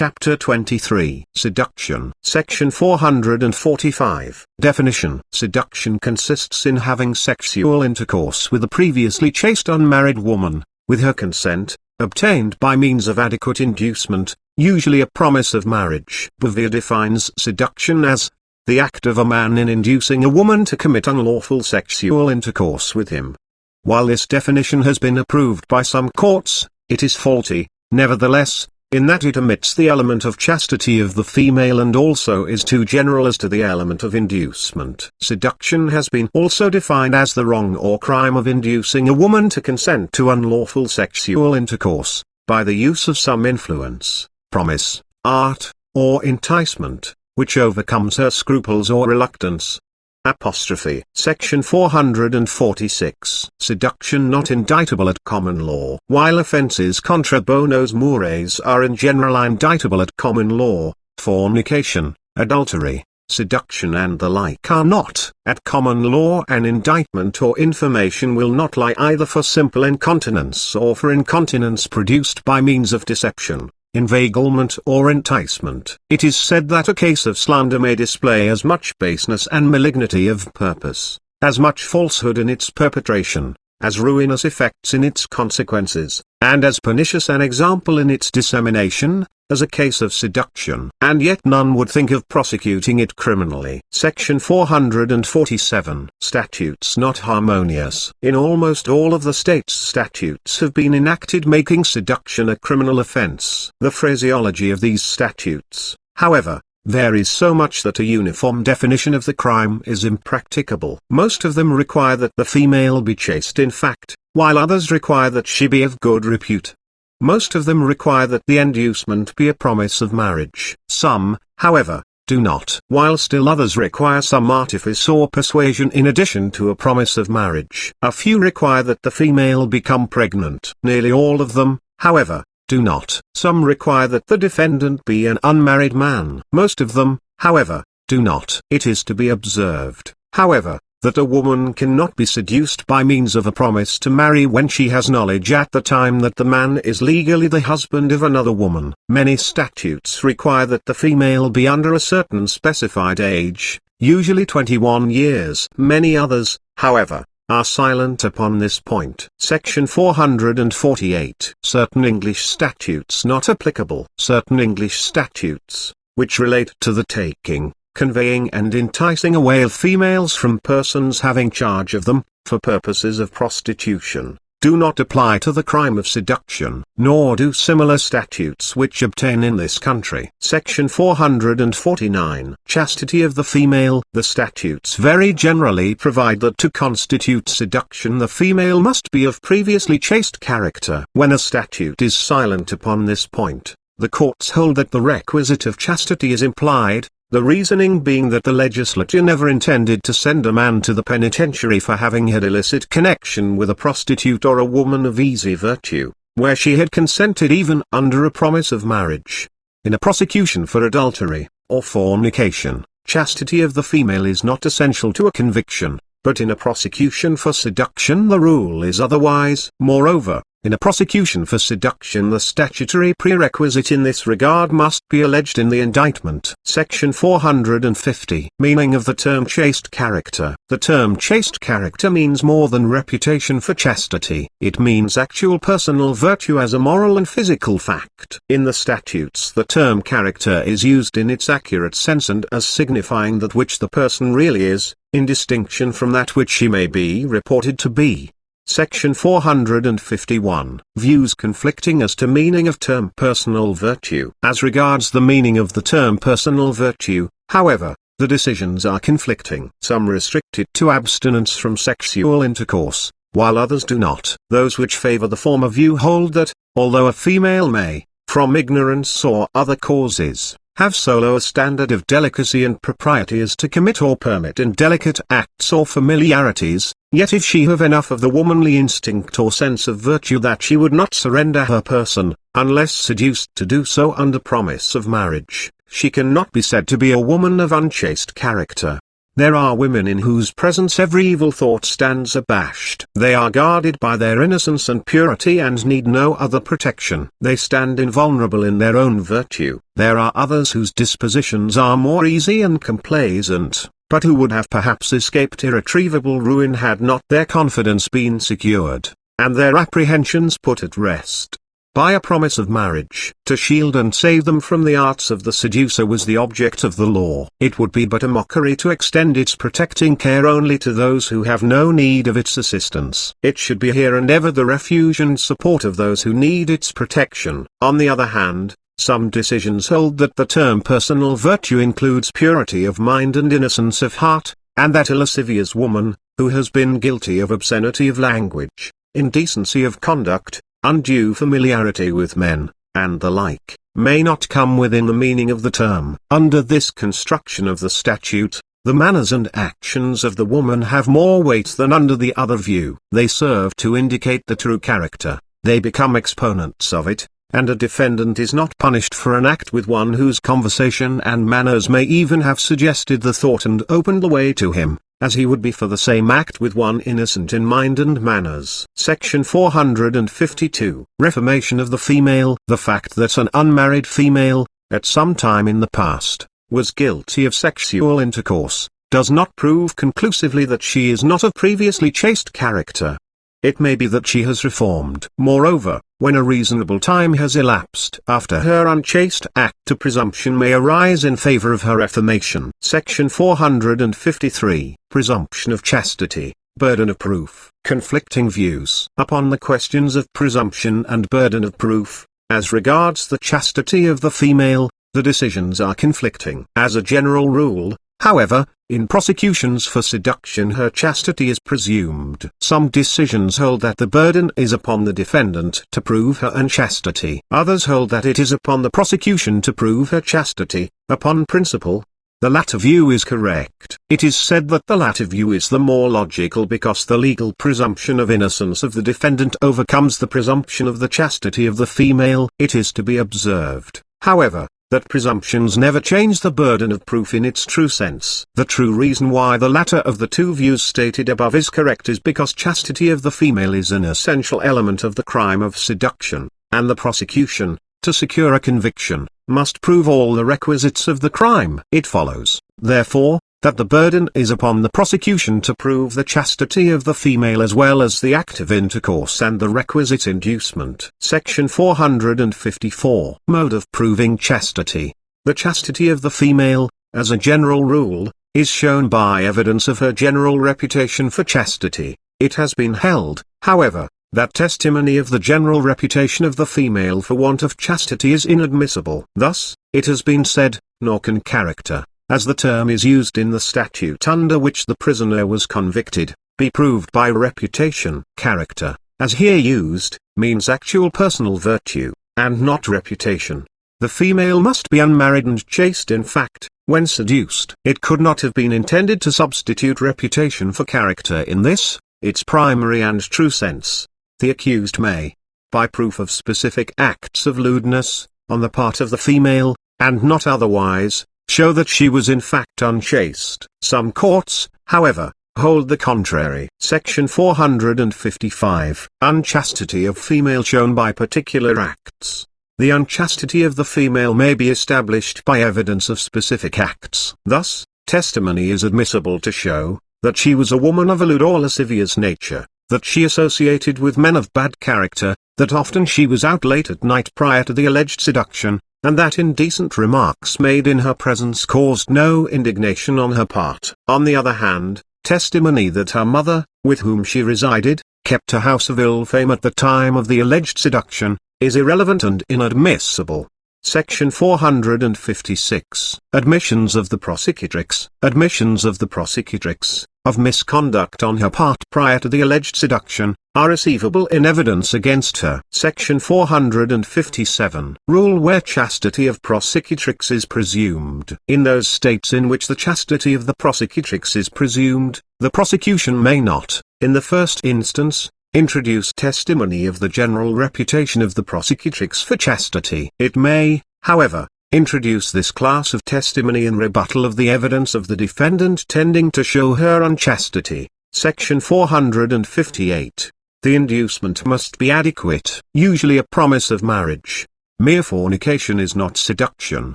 Chapter 23. Seduction. Section 445. Definition. Seduction consists in having sexual intercourse with a previously chaste unmarried woman, with her consent, obtained by means of adequate inducement, usually a promise of marriage. Bouvier defines seduction as the act of a man in inducing a woman to commit unlawful sexual intercourse with him. While this definition has been approved by some courts, it is faulty, nevertheless, in that it omits the element of chastity of the female and also is too general as to the element of inducement. Seduction has been also defined as the wrong or crime of inducing a woman to consent to unlawful sexual intercourse, by the use of some influence, promise, art, or enticement, which overcomes her scruples or reluctance. Apostrophe. Section 446. Seduction not indictable at common law. While offences contra bonos mores are in general indictable at common law, fornication, adultery, seduction and the like are not. At common law an indictment or information will not lie either for simple incontinence or for incontinence produced by means of deception, inveiglement or enticement. It is said that a case of slander may display as much baseness and malignity of purpose, as much falsehood in its perpetration, as ruinous effects in its consequences, and as pernicious an example in its dissemination, as a case of seduction. And yet none would think of prosecuting it criminally. Section 447. Statutes not harmonious. In almost all of the states statutes have been enacted making seduction a criminal offense. The phraseology of these statutes, however, varies so much that a uniform definition of the crime is impracticable. Most of them require that the female be chaste in fact, while others require that she be of good repute. Most of them require that the inducement be a promise of marriage. Some, however, do not. While still others require some artifice or persuasion in addition to a promise of marriage. A few require that the female become pregnant. Nearly all of them, however, do not. Some require that the defendant be an unmarried man. Most of them, however, do not. It is to be observed, however, that a woman cannot be seduced by means of a promise to marry when she has knowledge at the time that the man is legally the husband of another woman. Many statutes require that the female be under a certain specified age, usually 21 years. Many others, however, are silent upon this point. Section 448. Certain English statutes not applicable. Certain English statutes, which relate to the taking, conveying and enticing away of females from persons having charge of them, for purposes of prostitution, do not apply to the crime of seduction, nor do similar statutes which obtain in this country. Section 449. Chastity of the female. The statutes very generally provide that to constitute seduction the female must be of previously chaste character. When a statute is silent upon this point, the courts hold that the requisite of chastity is implied, the reasoning being that the legislature never intended to send a man to the penitentiary for having had illicit connection with a prostitute or a woman of easy virtue, where she had consented even under a promise of marriage. In a prosecution for adultery, or fornication, chastity of the female is not essential to a conviction, but in a prosecution for seduction the rule is otherwise. Moreover, in a prosecution for seduction the statutory prerequisite in this regard must be alleged in the indictment. Section 450. Meaning of the term chaste character. The term chaste character means more than reputation for chastity. It means actual personal virtue as a moral and physical fact. In the statutes the term character is used in its accurate sense and as signifying that which the person really is, in distinction from that which she may be reported to be. Section 451. Views conflicting as to meaning of term personal virtue. As regards the meaning of the term personal virtue, however, the decisions are conflicting. Some restrict it to abstinence from sexual intercourse, while others do not. Those which favor the former view hold that, although a female may, from ignorance or other causes, have so low a standard of delicacy and propriety as to commit or permit indelicate acts or familiarities, yet if she have enough of the womanly instinct or sense of virtue that she would not surrender her person, unless seduced to do so under promise of marriage, she cannot be said to be a woman of unchaste character. There are women in whose presence every evil thought stands abashed. They are guarded by their innocence and purity and need no other protection. They stand invulnerable in their own virtue. There are others whose dispositions are more easy and complaisant, but who would have perhaps escaped irretrievable ruin had not their confidence been secured, and their apprehensions put at rest, by a promise of marriage. To shield and save them from the arts of the seducer was the object of the law. It would be but a mockery to extend its protecting care only to those who have no need of its assistance. It should be here and ever the refuge and support of those who need its protection. On the other hand, some decisions hold that the term personal virtue includes purity of mind and innocence of heart, and that a lascivious woman, who has been guilty of obscenity of language, indecency of conduct, undue familiarity with men, and the like, may not come within the meaning of the term. Under this construction of the statute, the manners and actions of the woman have more weight than under the other view. They serve to indicate the true character, they become exponents of it, and a defendant is not punished for an act with one whose conversation and manners may even have suggested the thought and opened the way to him, as he would be for the same act with one innocent in mind and manners. Section 452. Reformation of the female. The fact that an unmarried female, at some time in the past, was guilty of sexual intercourse, does not prove conclusively that she is not of previously chaste character. It may be that she has reformed. Moreover, when a reasonable time has elapsed after her unchaste act, a presumption may arise in favor of her reformation. Section 453. Presumption of chastity. Burden of proof. Conflicting views upon the questions of presumption and burden of proof. As regards the chastity of the female, the decisions are conflicting. As a general rule, however, in prosecutions for seduction her chastity is presumed. Some decisions hold that the burden is upon the defendant to prove her unchastity. Others hold that it is upon the prosecution to prove her chastity. Upon principle, the latter view is correct. It is said that the latter view is the more logical because the legal presumption of innocence of the defendant overcomes the presumption of the chastity of the female. It is to be observed, however, that presumptions never change the burden of proof in its true sense. The true reason why the latter of the two views stated above is correct is because chastity of the female is an essential element of the crime of seduction, and the prosecution, to secure a conviction, must prove all the requisites of the crime. It follows, therefore, that the burden is upon the prosecution to prove the chastity of the female as well as the act of intercourse and the requisite inducement. Section 454. Mode of proving chastity. The chastity of the female, as a general rule, is shown by evidence of her general reputation for chastity. It has been held, however, that testimony of the general reputation of the female for want of chastity is inadmissible. Thus, it has been said, nor can character, as the term is used in the statute under which the prisoner was convicted, be proved by reputation. Character, as here used, means actual personal virtue, and not reputation. The female must be unmarried and chaste in fact, when seduced. It could not have been intended to substitute reputation for character in this, its primary and true sense. The accused may, by proof of specific acts of lewdness, on the part of the female, and not otherwise, show that she was in fact unchaste. Some courts, however, hold the contrary. Section 455. Unchastity of female shown by particular acts. The unchastity of the female may be established by evidence of specific acts. Thus, testimony is admissible to show that she was a woman of a lewd or lascivious nature, that she associated with men of bad character, that often she was out late at night prior to the alleged seduction, and that indecent remarks made in her presence caused no indignation on her part. On the other hand, testimony that her mother, with whom she resided, kept a house of ill fame at the time of the alleged seduction, is irrelevant and inadmissible. Section 456. Admissions of the prosecutrix. Admissions of the prosecutrix, of misconduct on her part prior to the alleged seduction, are receivable in evidence against her. Section 457. Rule where chastity of prosecutrix is presumed. In those states in which the chastity of the prosecutrix is presumed, the prosecution may not, in the first instance, introduce testimony of the general reputation of the prosecutrix for chastity. It may, however, introduce this class of testimony in rebuttal of the evidence of the defendant tending to show her unchastity. Section 458. The inducement must be adequate, usually a promise of marriage. Mere fornication is not seduction.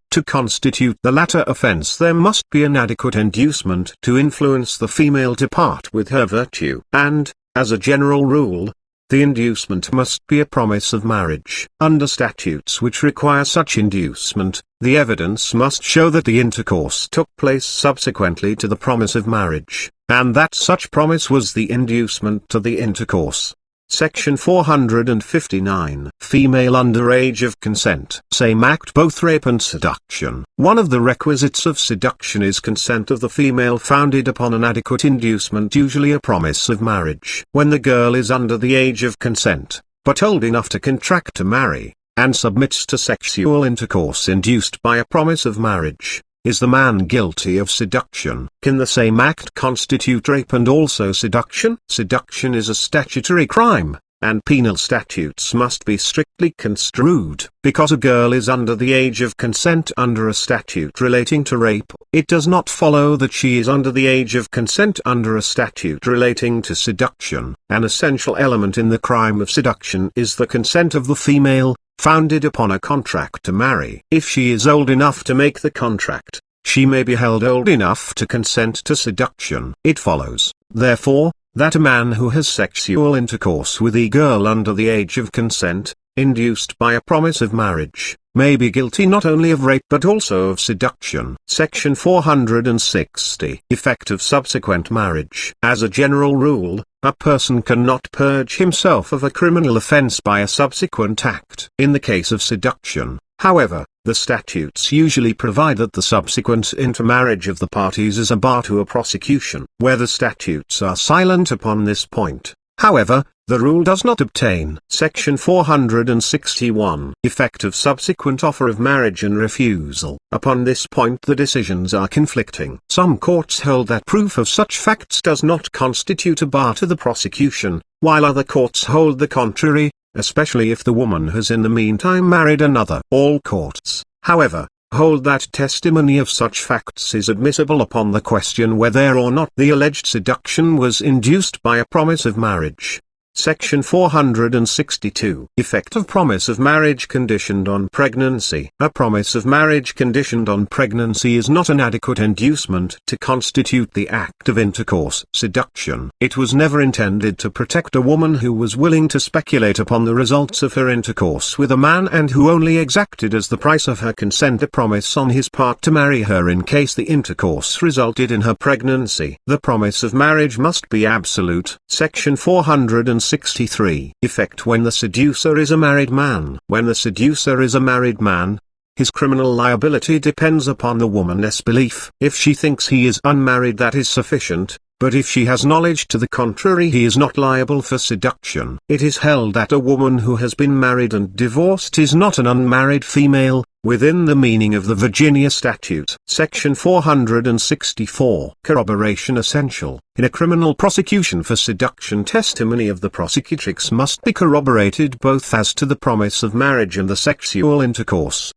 To constitute the latter offense there must be an adequate inducement to influence the female to part with her virtue. And, as a general rule, the inducement must be a promise of marriage. Under statutes which require such inducement, the evidence must show that the intercourse took place subsequently to the promise of marriage, and that such promise was the inducement to the intercourse. Section 459. Female under age of consent. Same act. Both rape and seduction. One of the requisites of seduction is consent of the female founded upon an adequate inducement, usually a promise of marriage. When the girl is under the age of consent, but old enough to contract to marry, and submits to sexual intercourse induced by a promise of marriage, is the man guilty of seduction? Can the same act constitute rape and also seduction? Seduction is a statutory crime, and penal statutes must be strictly construed. Because a girl is under the age of consent under a statute relating to rape, it does not follow that she is under the age of consent under a statute relating to seduction. An essential element in the crime of seduction is the consent of the female, founded upon a contract to marry. If she is old enough to make the contract, she may be held old enough to consent to seduction. It follows, therefore, that a man who has sexual intercourse with a girl under the age of consent, induced by a promise of marriage, may be guilty not only of rape but also of seduction. Section 460. Effect of subsequent marriage. As a general rule, a person cannot purge himself of a criminal offense by a subsequent act. In the case of seduction, however, the statutes usually provide that the subsequent intermarriage of the parties is a bar to a prosecution. Where the statutes are silent upon this point, however, the rule does not obtain. Section 461. Effect of subsequent offer of marriage and refusal. Upon this point the decisions are conflicting. Some courts hold that proof of such facts does not constitute a bar to the prosecution, while other courts hold the contrary, especially if the woman has in the meantime married another. All courts, however, hold that testimony of such facts is admissible upon the question whether or not the alleged seduction was induced by a promise of marriage. Section 462. Effect of promise of marriage conditioned on pregnancy. A promise of marriage conditioned on pregnancy is not an adequate inducement to constitute the act of intercourse. Seduction. It was never intended to protect a woman who was willing to speculate upon the results of her intercourse with a man and who only exacted as the price of her consent a promise on his part to marry her in case the intercourse resulted in her pregnancy. The promise of marriage must be absolute. Section 463. Effect when the seducer is a married man. When the seducer is a married man, his criminal liability depends upon the woman's belief. If she thinks he is unmarried, that is sufficient, but if she has knowledge to the contrary, he is not liable for seduction. It is held that a woman who has been married and divorced is not an unmarried female, within the meaning of the Virginia statute. Section 464. Corroboration essential. In a criminal prosecution for seduction, testimony of the prosecutrix must be corroborated both as to the promise of marriage and the sexual intercourse.